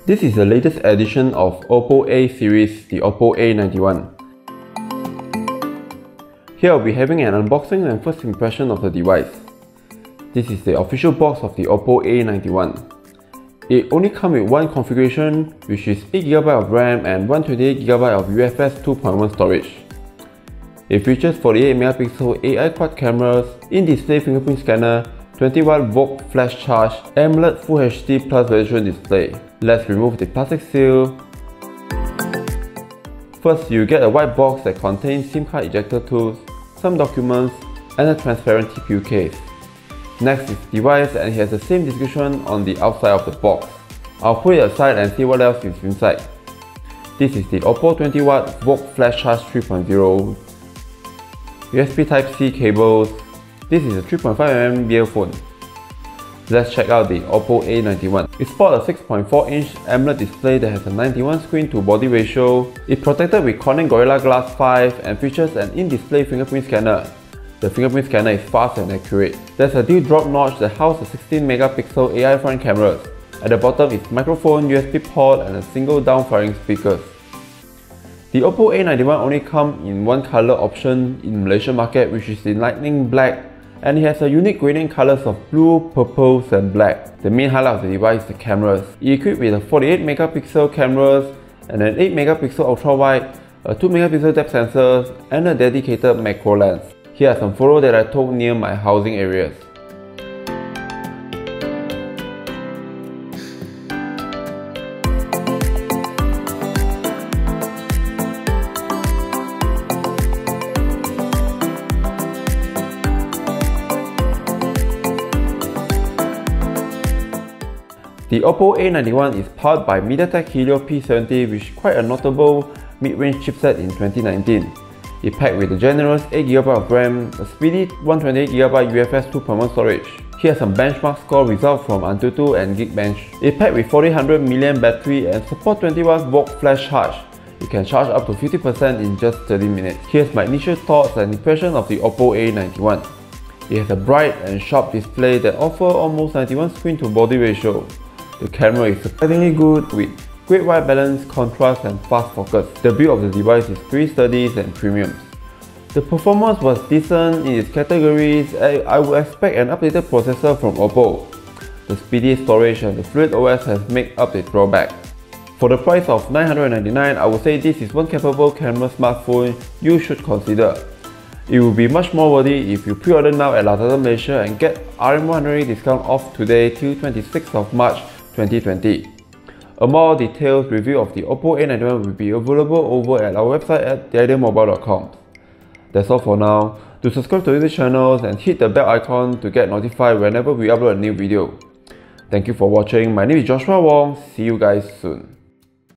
This is the latest edition of OPPO A series, the OPPO A91. Here I'll be having an unboxing and first impression of the device. This is the official box of the OPPO A91. It only comes with one configuration, which is 8GB of RAM and 128GB of UFS 2.1 storage. It features 48MP AI quad cameras, in-display fingerprint scanner, 20W VOOC flash charge, AMOLED Full HD Plus resolution display. Let's remove the plastic seal. First, you get a white box that contains SIM card ejector tools, some documents, and a transparent TPU case. Next is the device, and it has the same description on the outside of the box. I'll put it aside and see what else is inside. This is the OPPO 20W VOOC flash charge 3.0, USB Type-C cables. This is a 3.5mm earphone. Let's check out the OPPO A91. It sports a 6.4-inch AMOLED display that has a 91 screen to body ratio. It's protected with Corning Gorilla Glass 5 and features an in-display fingerprint scanner. The fingerprint scanner is fast and accurate. There's a dew drop notch that houses a 16MP AI front cameras. At the bottom is microphone, USB port, and a single down-firing speakers. The OPPO A91 only comes in one color option in Malaysia market, which is the lightning black, and it has a unique gradient colors of blue, purples, and black. The main highlight of the device is the cameras. It's equipped with a 48MP cameras and an 8MP ultra-wide, a 2MP depth sensor, and a dedicated macro lens. Here are some photos that I took near my housing areas. The OPPO A91 is powered by MediaTek Helio P70, which is quite a notable mid-range chipset in 2019. It packed with a generous 8GB of RAM, a speedy 128GB UFS 2.1 storage. Here are some benchmark score results from Antutu and Geekbench. It packed with 4800 mAh battery and support 20W VOOC flash charge. You can charge up to 50% in just 30 minutes. Here's my initial thoughts and impression of the OPPO A91. It has a bright and sharp display that offers almost 91 screen to body ratio. The camera is surprisingly good with great white balance, contrast, and fast focus. The build of the device is pretty sturdy and premium. The performance was decent in its categories. I would expect an updated processor from OPPO. The speedy storage and the fluid OS has made up the drawback. For the price of $999, I would say this is one capable camera smartphone you should consider. It will be much more worthy if you pre-order now at Lazada Malaysia and get RM100 discount off today till 26th of March 2020. A more detailed review of the OPPO A91 will be available over at our website at theidealmobile.com. That's all for now. Do subscribe to these channels and hit the bell icon to get notified whenever we upload a new video. Thank you for watching. My name is Joshua Wong. See you guys soon.